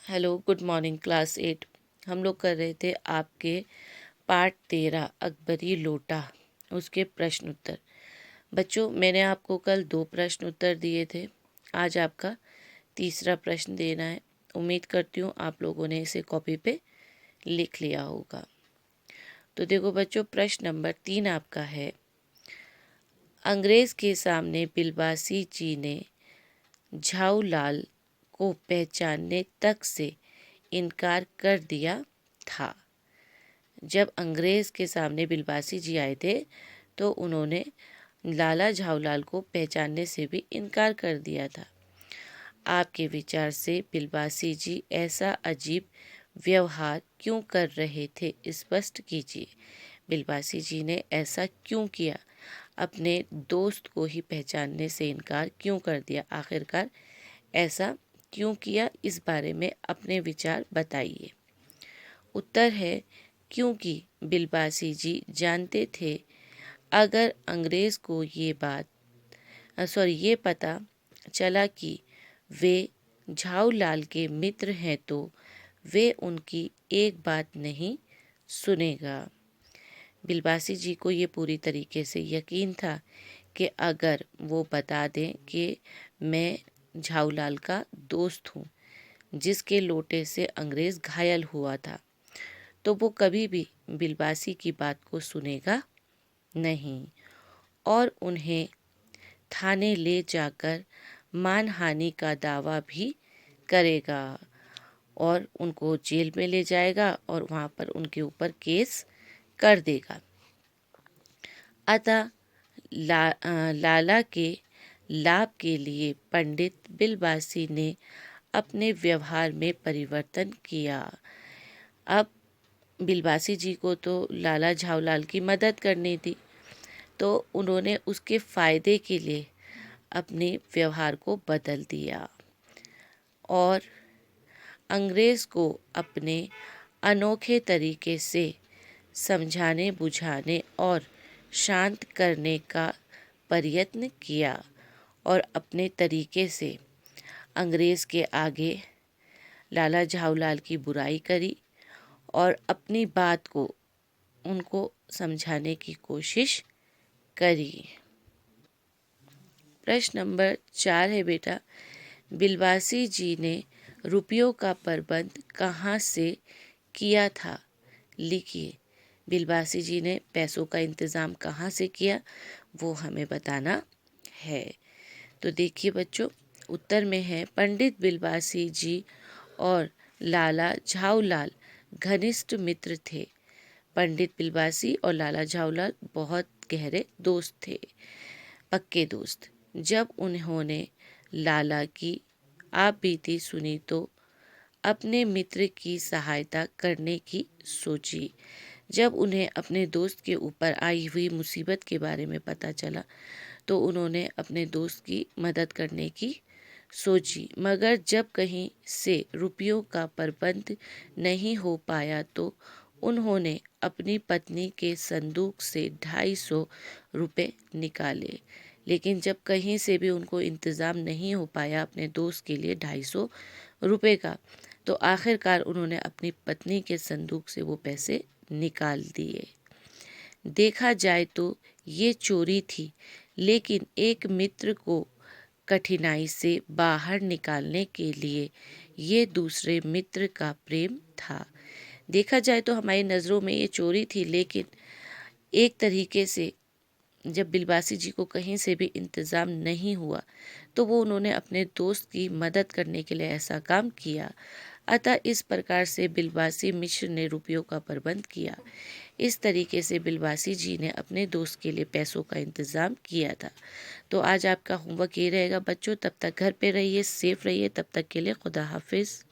Hello, good morning class 8। हम लोग कर रहे थे आपके पार्ट 13 अकबरी लोटा, उसके प्रश्न उत्तर। बच्चों, मैंने आपको कल 2 प्रश्न उत्तर दिए थे। आज आपका तीसरा प्रश्न देना है। उम्मीद करती हूँ आप लोगों ने इसे कॉपी पे लिख लिया होगा। तो देखो बच्चों, प्रश्न नंबर 3 आपका है, अंग्रेज के सामने बिलबासी जी ने झाऊलाल को पहचानने तक से इनकार कर दिया था। जब अंग्रेज के सामने बिलबासी जी आए थे तो उन्होंने लाला झाऊलाल को पहचानने से भी इनकार कर दिया था। आपके विचार से बिलबासी जी ऐसा अजीब व्यवहार क्यों कर रहे थे, स्पष्ट कीजिए। बिलबासी जी ने ऐसा क्यों किया? अपने दोस्त को ही पहचानने से इनकार क्यों कर दिया? आखिरकार ऐसा क्यों किया? इस बारे में अपने विचार बताइए। उत्तर है, क्योंकि बिलबासी जी जानते थे अगर अंग्रेज को ये पता चला कि वे झाऊलाल के मित्र हैं तो वे उनकी एक बात नहीं सुनेगा। बिलबासी जी को ये पूरी तरीके से यकीन था कि अगर वो बता दें कि मैं झाऊलाल का दोस्त हूँ जिसके लोटे से अंग्रेज घायल हुआ था, तो वो कभी भी बिलबासी की बात को सुनेगा नहीं और उन्हें थाने ले जाकर मानहानि का दावा भी करेगा और उनको जेल में ले जाएगा और वहाँ पर उनके ऊपर केस कर देगा। अतः लाला के लाभ के लिए पंडित बिलबासी ने अपने व्यवहार में परिवर्तन किया। अब बिलबासी जी को तो लाला झाऊलाल की मदद करनी थी, तो उन्होंने उसके फ़ायदे के लिए अपने व्यवहार को बदल दिया और अंग्रेज़ को अपने अनोखे तरीके से समझाने बुझाने और शांत करने का प्रयत्न किया और अपने तरीके से अंग्रेज़ के आगे लाला झाऊलाल की बुराई करी और अपनी बात को उनको समझाने की कोशिश करी। प्रश्न नंबर 4 है बेटा, बिलबासी जी ने रुपयों का प्रबंध कहाँ से किया था? लिखिए। बिलबासी जी ने पैसों का इंतज़ाम कहाँ से किया, वो हमें बताना है। तो देखिए बच्चों, उत्तर में है, पंडित बिलबासी जी और लाला झाऊलाल घनिष्ठ मित्र थे। पंडित बिलबासी और लाला झाऊलाल बहुत गहरे दोस्त थे, पक्के दोस्त। जब उन्होंने लाला की आपबीती सुनी तो अपने मित्र की सहायता करने की सोची। जब उन्हें अपने दोस्त के ऊपर आई हुई मुसीबत के बारे में पता चला तो उन्होंने अपने दोस्त की मदद करने की सोची, मगर जब कहीं से रुपयों का प्रबंध नहीं हो पाया तो उन्होंने अपनी पत्नी के संदूक से 250 रुपये निकाले। लेकिन जब कहीं से भी उनको इंतज़ाम नहीं हो पाया अपने दोस्त के लिए 250 रुपये का, तो आखिरकार उन्होंने अपनी पत्नी के संदूक से वो पैसे निकाल दिए। देखा जाए तो ये चोरी थी, लेकिन एक मित्र को कठिनाई से बाहर निकालने के लिए ये दूसरे मित्र का प्रेम था। देखा जाए तो हमारी नज़रों में ये चोरी थी, लेकिन एक तरीके से जब बिलबासी जी को कहीं से भी इंतज़ाम नहीं हुआ तो वो उन्होंने अपने दोस्त की मदद करने के लिए ऐसा काम किया। अतः इस प्रकार से बिलबासी मिश्र ने रुपयों का प्रबंध किया। इस तरीके से बिलबासी जी ने अपने दोस्त के लिए पैसों का इंतज़ाम किया था। तो आज आपका होमवर्क ये रहेगा बच्चों, तब तक घर पे रहिए, सेफ रहिए, तब तक के लिए खुदा हाफिज़।